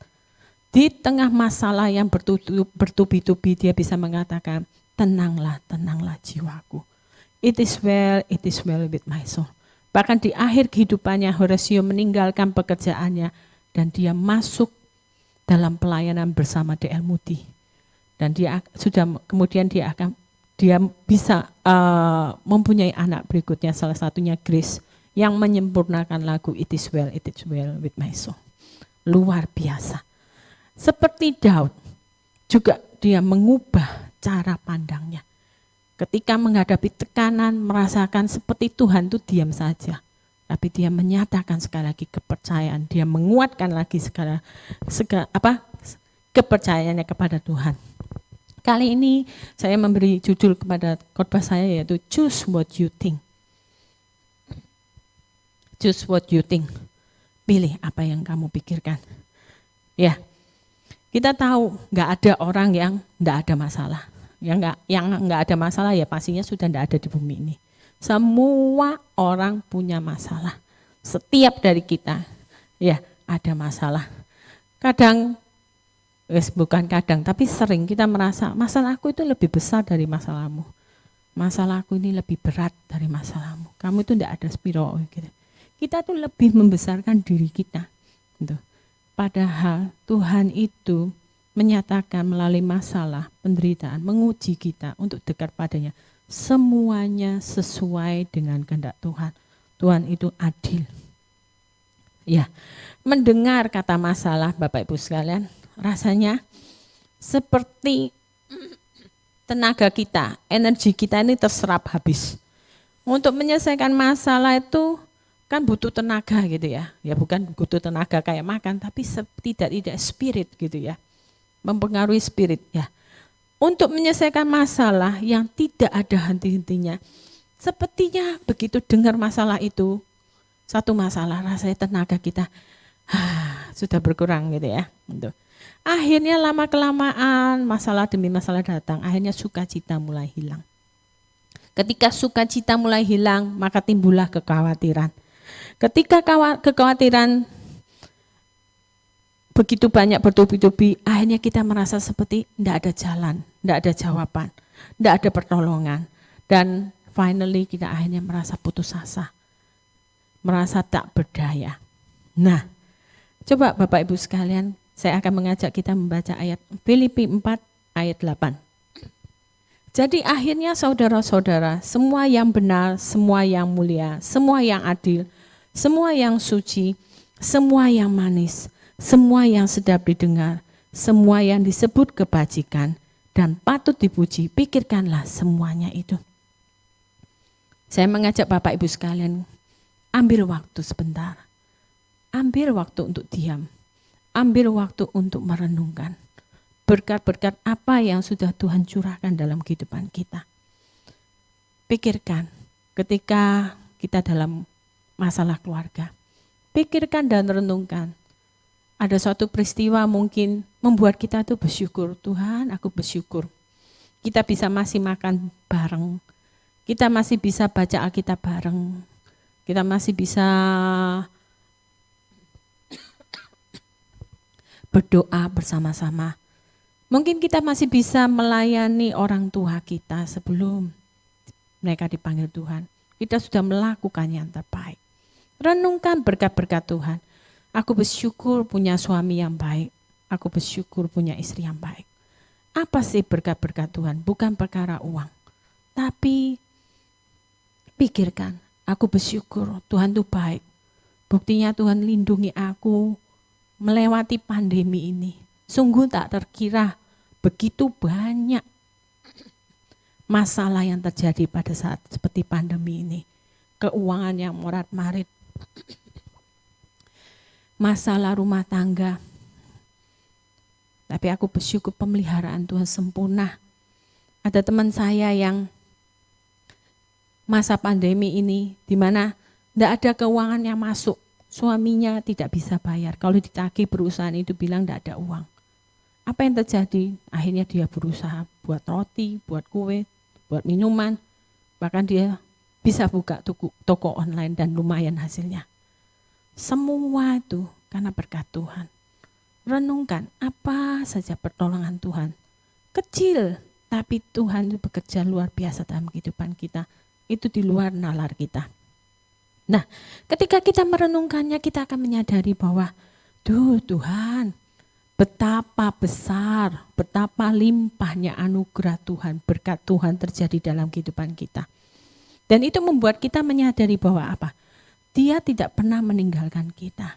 di tengah masalah yang bertubi-tubi dia bisa mengatakan, tenanglah, tenanglah jiwaku. It is well with my soul. Bahkan di akhir kehidupannya Horatio meninggalkan pekerjaannya dan dia masuk dalam pelayanan bersama D.L. Moody. Dan dia bisa mempunyai anak berikutnya, salah satunya Grace yang menyempurnakan lagu It is well with my soul. Luar biasa. Seperti Daud juga dia mengubah cara pandangnya. Ketika menghadapi tekanan, merasakan seperti Tuhan itu diam saja. Tapi dia menyatakan sekali lagi kepercayaan, dia menguatkan lagi kepercayaannya kepada Tuhan. Kali ini saya memberi judul kepada khotbah saya yaitu Choose What You Think. Choose what you think. Pilih apa yang kamu pikirkan. Ya, kita tahu nggak ada orang yang nggak ada masalah. Yang nggak ada masalah ya pastinya sudah nggak ada di bumi ini. Semua orang punya masalah. Setiap dari kita ya ada masalah. Bukan kadang, tapi sering kita merasa masalahku itu lebih besar dari masalahmu. Masalahku ini lebih berat dari masalahmu. Kamu itu tidak ada spiro. Gitu. Kita tuh lebih membesarkan diri kita. Gitu. Padahal Tuhan itu menyatakan melalui masalah, penderitaan, menguji kita untuk dekat padanya. Semuanya sesuai dengan kehendak Tuhan. Tuhan itu adil. Ya, mendengar kata masalah Bapak Ibu sekalian, rasanya seperti tenaga kita, energi kita ini terserap habis. Untuk menyelesaikan masalah itu kan butuh tenaga gitu ya. Ya bukan butuh tenaga kayak makan, tapi tidak spirit gitu ya. Mempengaruhi spirit ya. Untuk menyelesaikan masalah yang tidak ada henti-hentinya. Sepertinya begitu dengar masalah itu, satu masalah rasanya tenaga kita sudah berkurang gitu ya. Akhirnya lama-kelamaan masalah demi masalah datang, akhirnya sukacita mulai hilang. Ketika sukacita mulai hilang, maka timbullah kekhawatiran. Ketika kekhawatiran begitu banyak bertubi-tubi, akhirnya kita merasa seperti tidak ada jalan, tidak ada jawaban, tidak ada pertolongan. Dan finally kita akhirnya merasa putus asa, merasa tak berdaya. Nah, coba Bapak Ibu sekalian, saya akan mengajak kita membaca ayat Filipi 4 ayat 8. Jadi akhirnya saudara-saudara, semua yang benar, semua yang mulia, semua yang adil, semua yang suci, semua yang manis, semua yang sedap didengar, semua yang disebut kebajikan dan patut dipuji, pikirkanlah semuanya itu. Saya mengajak Bapak Ibu sekalian, ambil waktu sebentar. Ambil waktu untuk diam. Ambil waktu untuk merenungkan berkat-berkat apa yang sudah Tuhan curahkan dalam kehidupan kita. Pikirkan ketika kita dalam masalah keluarga. Pikirkan dan renungkan. Ada suatu peristiwa mungkin membuat kita tuh bersyukur. Tuhan, aku bersyukur. Kita bisa masih makan bareng. Kita masih bisa baca Alkitab bareng. Kita masih bisa berdoa bersama-sama. Mungkin kita masih bisa melayani orang tua kita sebelum mereka dipanggil Tuhan. Kita sudah melakukan yang terbaik. Renungkan berkat-berkat Tuhan. Aku bersyukur punya suami yang baik. Aku bersyukur punya istri yang baik. Apa sih berkat-berkat Tuhan? Bukan perkara uang. Tapi pikirkan, aku bersyukur Tuhan itu baik. Buktinya Tuhan lindungi aku melewati pandemi ini. Sungguh tak terkira begitu banyak masalah yang terjadi pada saat seperti pandemi ini. Keuangan yang morat-marit, masalah rumah tangga. Tapi aku bersyukur pemeliharaan Tuhan sempurna. Ada teman saya yang masa pandemi ini di mana tidak ada keuangan yang masuk. Suaminya tidak bisa bayar. Kalau ditagih perusahaan itu bilang tidak ada uang. Apa yang terjadi? Akhirnya dia berusaha buat roti, buat kue, buat minuman. Bahkan dia bisa buka toko online dan lumayan hasilnya. Semua itu karena berkat Tuhan. Renungkan apa saja pertolongan Tuhan. Kecil, tapi Tuhan itu bekerja luar biasa dalam kehidupan kita. Itu di luar nalar kita. Nah, ketika kita merenungkannya, kita akan menyadari bahwa, Tuhan, betapa besar, betapa limpahnya anugerah Tuhan, berkat Tuhan terjadi dalam kehidupan kita. Dan itu membuat kita menyadari bahwa apa? Dia tidak pernah meninggalkan kita.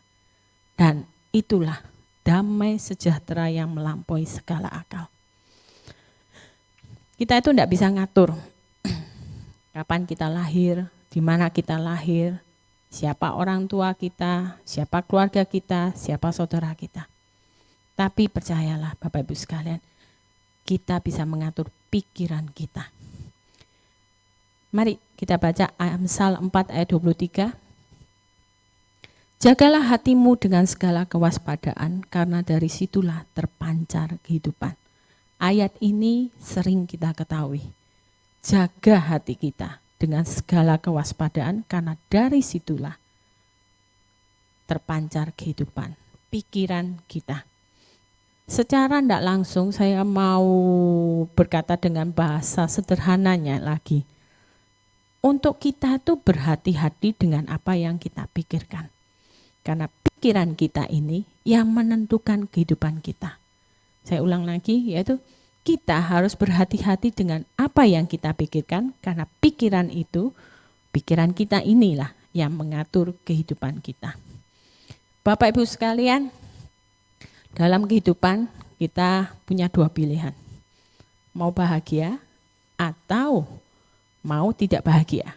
Dan itulah damai sejahtera yang melampaui segala akal. Kita itu tidak bisa ngatur kapan kita lahir, di mana kita lahir, siapa orang tua kita, siapa keluarga kita, siapa saudara kita. Tapi percayalah Bapak Ibu sekalian, kita bisa mengatur pikiran kita. Mari kita baca Amsal 4 ayat 23. Jagalah hatimu dengan segala kewaspadaan, karena dari situlah terpancar kehidupan. Ayat ini sering kita ketahui. Jaga hati kita dengan segala kewaspadaan, karena dari situlah terpancar kehidupan, pikiran kita. Secara tidak langsung saya mau berkata dengan bahasa sederhananya lagi. Untuk kita itu berhati-hati dengan apa yang kita pikirkan. Karena pikiran kita ini yang menentukan kehidupan kita. Saya ulang lagi, yaitu kita harus berhati-hati dengan apa yang kita pikirkan, karena pikiran kita inilah yang mengatur kehidupan kita. Bapak Ibu sekalian, dalam kehidupan kita punya dua pilihan. Mau bahagia atau mau tidak bahagia.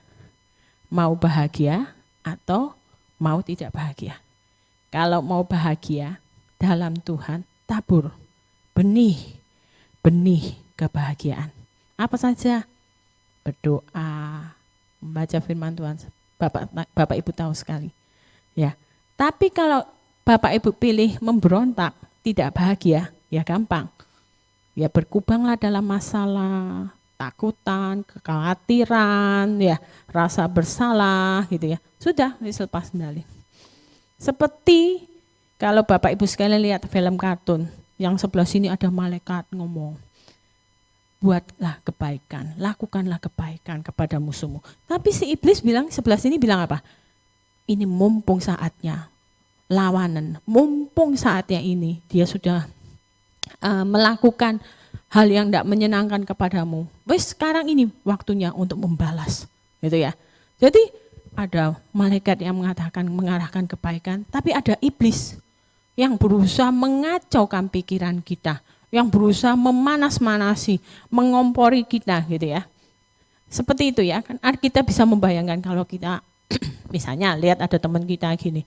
Mau bahagia atau mau tidak bahagia. Kalau mau bahagia dalam Tuhan, tabur benih kebahagiaan. Apa saja? Berdoa, membaca firman Tuhan. Bapak Ibu tahu sekali. Ya. Tapi kalau Bapak Ibu pilih memberontak, tidak bahagia, ya gampang. Ya berkubanglah dalam masalah, takutan, kekhawatiran, ya rasa bersalah gitu ya. Sudah, lepas kendali. Seperti kalau Bapak Ibu sekalian lihat film kartun, yang sebelah sini ada malaikat ngomong, buatlah kebaikan, lakukanlah kebaikan kepada musuhmu. Tapi si iblis bilang, sebelah sini bilang apa? Ini mumpung saatnya, lawanan, mumpung saatnya ini, dia sudah melakukan hal yang tidak menyenangkan kepadamu. Wes sekarang ini waktunya untuk membalas, gitu ya. Jadi ada malaikat yang mengarahkan kebaikan, tapi ada iblis yang berusaha mengacaukan pikiran kita, yang berusaha memanas-manasi, mengompori kita, gitu ya. Seperti itu ya, kan kita bisa membayangkan kalau kita misalnya lihat ada teman kita gini,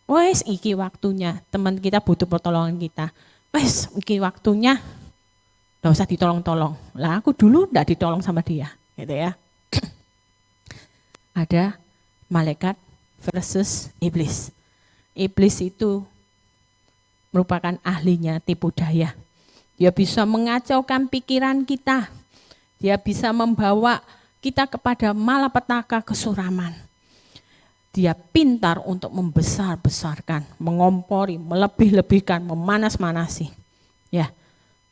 wes iki waktunya, teman kita butuh pertolongan kita. Wes, iki waktunya, gak usah ditolong-tolong. Lah aku dulu gak ditolong sama dia, gitu ya. Ada malaikat versus iblis. Iblis itu merupakan ahlinya tipu daya. Dia bisa mengacaukan pikiran kita. Dia bisa membawa kita kepada malapetaka kesuraman. Dia pintar untuk membesar-besarkan, mengompori, melebih-lebihkan, memanas-manasi. Ya,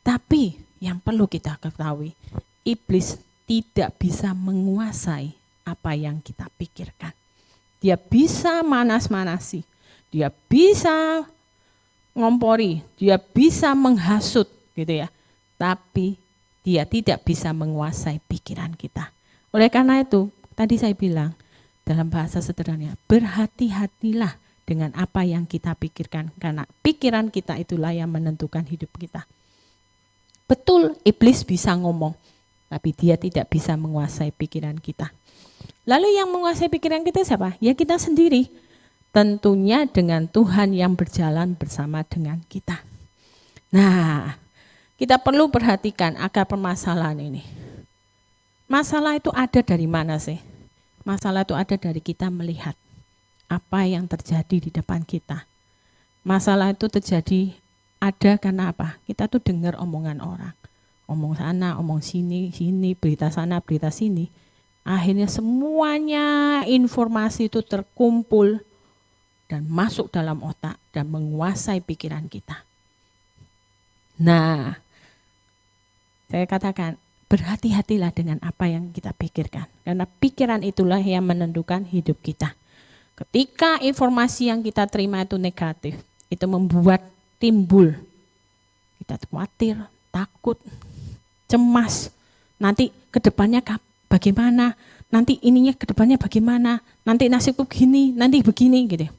tapi yang perlu kita ketahui, iblis tidak bisa menguasai apa yang kita pikirkan. Dia bisa manas-manasi, dia bisa ngompori, dia bisa menghasut, gitu ya. Tapi dia tidak bisa menguasai pikiran kita. Oleh karena itu, tadi saya bilang, dalam bahasa sederhana, berhati-hatilah dengan apa yang kita pikirkan, karena pikiran kita itulah yang menentukan hidup kita. Betul, iblis bisa ngomong, tapi dia tidak bisa menguasai pikiran kita. Lalu yang menguasai pikiran kita siapa? Ya kita sendiri. Tentunya dengan Tuhan yang berjalan bersama dengan kita. Nah, kita perlu perhatikan akar permasalahan ini. Masalah itu ada dari mana sih? Masalah itu ada dari kita melihat apa yang terjadi di depan kita. Masalah itu terjadi ada karena apa? Kita tuh dengar omongan orang. Omong sana, omong sini, berita sana, berita sini. Akhirnya semuanya informasi itu terkumpul dan masuk dalam otak dan menguasai pikiran kita. Nah, saya katakan, berhati-hatilah dengan apa yang kita pikirkan. Karena pikiran itulah yang menentukan hidup kita. Ketika informasi yang kita terima itu negatif, itu membuat timbul kita khawatir, takut, cemas. Nanti ke depannya bagaimana? Nanti ininya ke depannya bagaimana? Nanti nasibku begini, nanti begini gitu.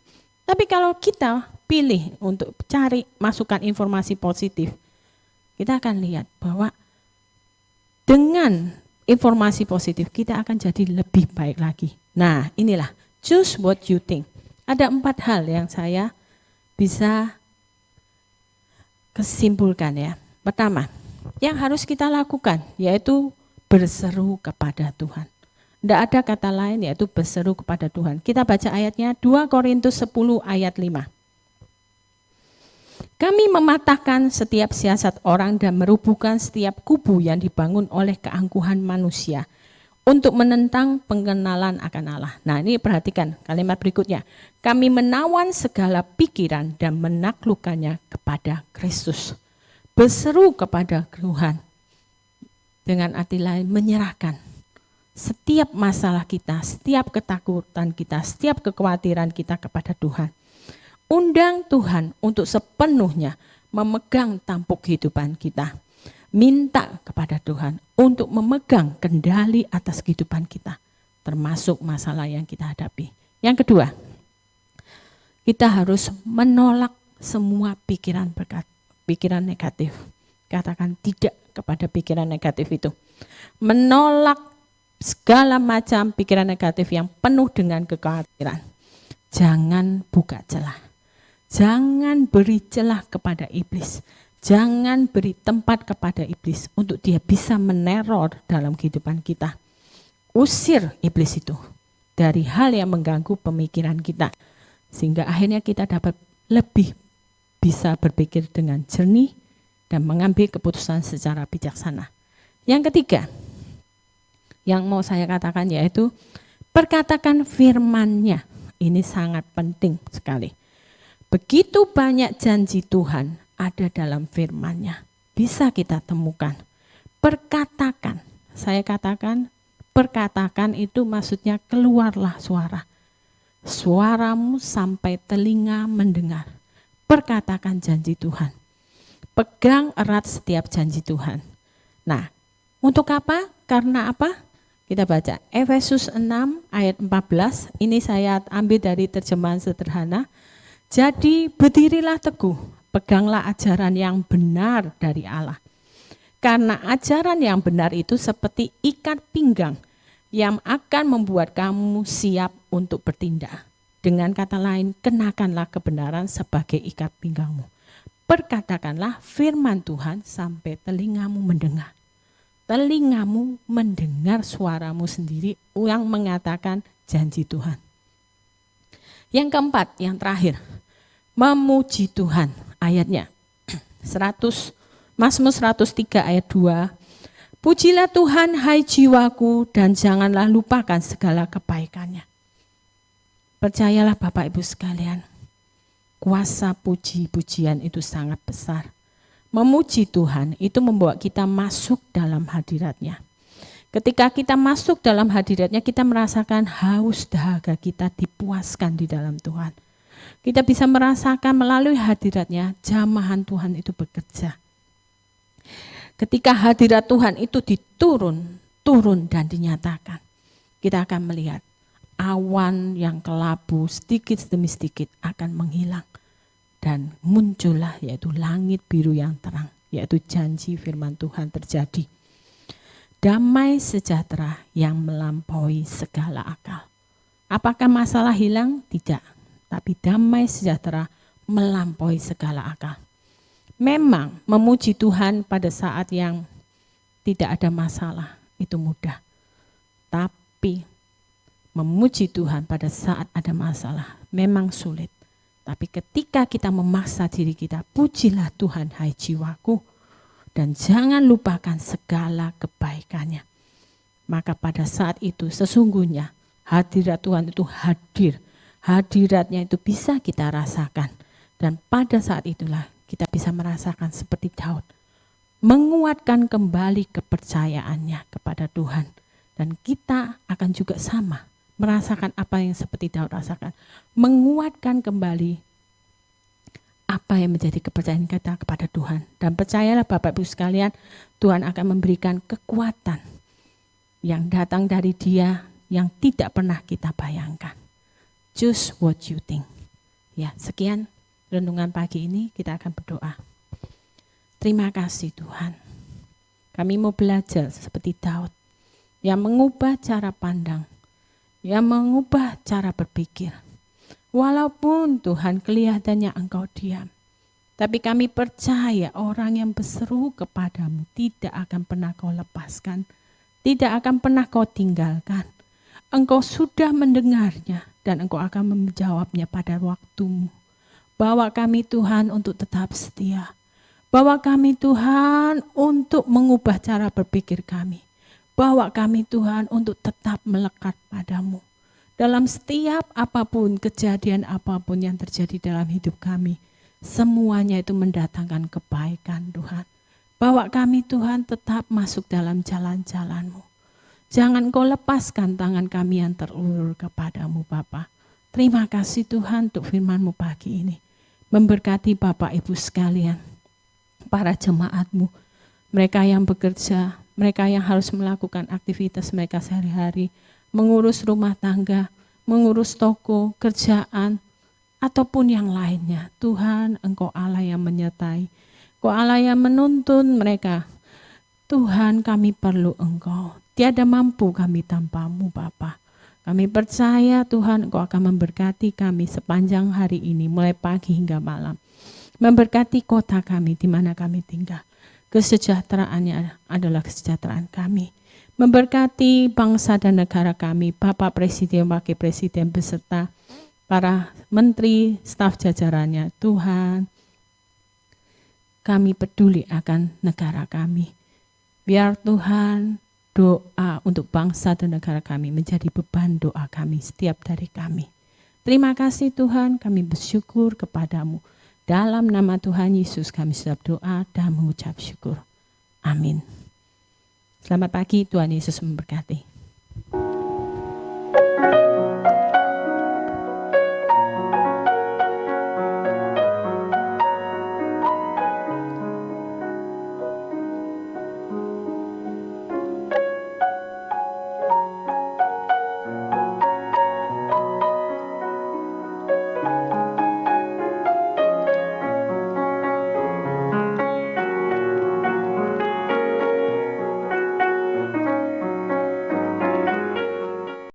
Tapi kalau kita pilih untuk cari masukan informasi positif, kita akan lihat bahwa dengan informasi positif kita akan jadi lebih baik lagi. Nah, inilah choose what you think. Ada 4 hal yang saya bisa kesimpulkan ya. Pertama, yang harus kita lakukan yaitu berseru kepada Tuhan. Tidak ada kata lain yaitu berseru kepada Tuhan. Kita baca ayatnya 2 Korintus 10 ayat 5. Kami mematahkan setiap siasat orang dan merubuhkan setiap kubu yang dibangun oleh keangkuhan manusia untuk menentang pengenalan akan Allah. Nah, ini perhatikan kalimat berikutnya. Kami menawan segala pikiran dan menaklukkannya kepada Kristus. Berseru kepada Tuhan. Dengan arti lain menyerahkan setiap masalah kita, setiap ketakutan kita, setiap kekhawatiran kita kepada Tuhan. Undang Tuhan untuk sepenuhnya memegang tampuk kehidupan kita. Minta kepada Tuhan untuk memegang kendali atas kehidupan kita, termasuk masalah yang kita hadapi. Yang kedua, kita harus menolak semua pikiran negatif. Katakan tidak kepada pikiran negatif itu. Menolak segala macam pikiran negatif yang penuh dengan kekhawatiran. jangan buka celah. Jangan beri celah kepada iblis. Jangan beri tempat kepada iblis untuk dia bisa meneror dalam kehidupan kita. Usir iblis itu dari hal yang mengganggu pemikiran kita. Sehingga akhirnya kita dapat lebih bisa berpikir dengan jernih dan mengambil keputusan secara bijaksana. Yang ketiga, yang mau saya katakan yaitu perkatakan firman-Nya. Ini sangat penting sekali. Begitu banyak janji Tuhan ada dalam firman-Nya. Bisa kita temukan. Perkatakan, saya katakan perkatakan itu maksudnya keluarlah suara. Suaramu sampai telinga mendengar. Perkatakan janji Tuhan. Pegang erat setiap janji Tuhan. Nah, untuk apa? Karena apa? Kita baca Efesus 6 ayat 14. Ini saya ambil dari terjemahan sederhana. Jadi berdirilah teguh, peganglah ajaran yang benar dari Allah. Karena ajaran yang benar itu seperti ikat pinggang yang akan membuat kamu siap untuk bertindak. Dengan kata lain, kenakanlah kebenaran sebagai ikat pinggangmu. Perkatakanlah firman Tuhan sampai telingamu mendengar. Telingamu mendengar suaramu sendiri yang mengatakan janji Tuhan. Yang keempat, yang terakhir, memuji Tuhan. Ayatnya 100 Mazmur 103 ayat 2. Pujilah Tuhan hai jiwaku dan janganlah lupakan segala kebaikannya. Percayalah Bapak Ibu sekalian, kuasa puji-pujian itu sangat besar. Memuji Tuhan itu membawa kita masuk dalam hadirat-Nya. Ketika kita masuk dalam hadirat-Nya, kita merasakan haus dahaga kita dipuaskan di dalam Tuhan. Kita bisa merasakan melalui hadirat-Nya, jamahan Tuhan itu bekerja. Ketika hadirat Tuhan itu turun dan dinyatakan, kita akan melihat awan yang kelabu sedikit demi sedikit akan menghilang. Dan muncullah yaitu langit biru yang terang, yaitu janji firman Tuhan terjadi. Damai sejahtera yang melampaui segala akal. Apakah masalah hilang? Tidak. Tapi damai sejahtera melampaui segala akal. Memang memuji Tuhan pada saat yang tidak ada masalah itu mudah. Tapi memuji Tuhan pada saat ada masalah memang sulit. Tapi ketika kita memaksa diri kita, pujilah Tuhan hai jiwaku, dan jangan lupakan segala kebaikannya. Maka pada saat itu sesungguhnya hadirat Tuhan itu hadir. Hadiratnya itu bisa kita rasakan. Dan pada saat itulah kita bisa merasakan seperti Daud. Menguatkan kembali kepercayaannya kepada Tuhan. Dan kita akan juga sama. Merasakan apa yang seperti Daud rasakan. Menguatkan kembali apa yang menjadi kepercayaan kita kepada Tuhan. Dan percayalah Bapak Ibu sekalian, Tuhan akan memberikan kekuatan yang datang dari Dia yang tidak pernah kita bayangkan. Choose what you think. Ya, sekian renungan pagi ini, kita akan berdoa. Terima kasih Tuhan. Kami mau belajar seperti Daud yang mengubah cara pandang, yang mengubah cara berpikir. Walaupun Tuhan kelihatannya Engkau diam, tapi kami percaya orang yang berseru kepadamu tidak akan pernah Kau lepaskan, tidak akan pernah Kau tinggalkan. Engkau sudah mendengarnya dan Engkau akan menjawabnya pada waktumu. Bawa kami Tuhan untuk tetap setia. Bawa kami Tuhan untuk mengubah cara berpikir kami. Bawa kami Tuhan untuk tetap melekat padamu. Dalam setiap apapun, kejadian apapun yang terjadi dalam hidup kami, semuanya itu mendatangkan kebaikan Tuhan. Bawa kami Tuhan tetap masuk dalam jalan-jalan-Mu. Jangan Kau lepaskan tangan kami yang terulur kepadamu Bapa. Terima kasih Tuhan untuk firman-Mu pagi ini. Memberkati Bapak Ibu sekalian, para jemaat-Mu, mereka yang bekerja, mereka yang harus melakukan aktivitas mereka sehari-hari, mengurus rumah tangga, mengurus toko, kerjaan, ataupun yang lainnya. Tuhan, Engkau Allah yang menyertai, Engkau Allah yang menuntun mereka. Tuhan, kami perlu Engkau. Tiada mampu kami tanpa-Mu Bapa. Kami percaya Tuhan Engkau akan memberkati kami sepanjang hari ini, mulai pagi hingga malam. Memberkati kota kami di mana kami tinggal. Kesejahteraannya adalah kesejahteraan kami. Memberkati bangsa dan negara kami, Bapak Presiden, Wakil Presiden beserta para menteri, staf jajarannya. Tuhan, kami peduli akan negara kami. Biar Tuhan, doa untuk bangsa dan negara kami menjadi beban doa kami setiap dari kami. Terima kasih Tuhan, kami bersyukur kepadamu. Dalam nama Tuhan Yesus kami sudah berdoa dan mengucap syukur. Amin. Selamat pagi, Tuhan Yesus memberkati.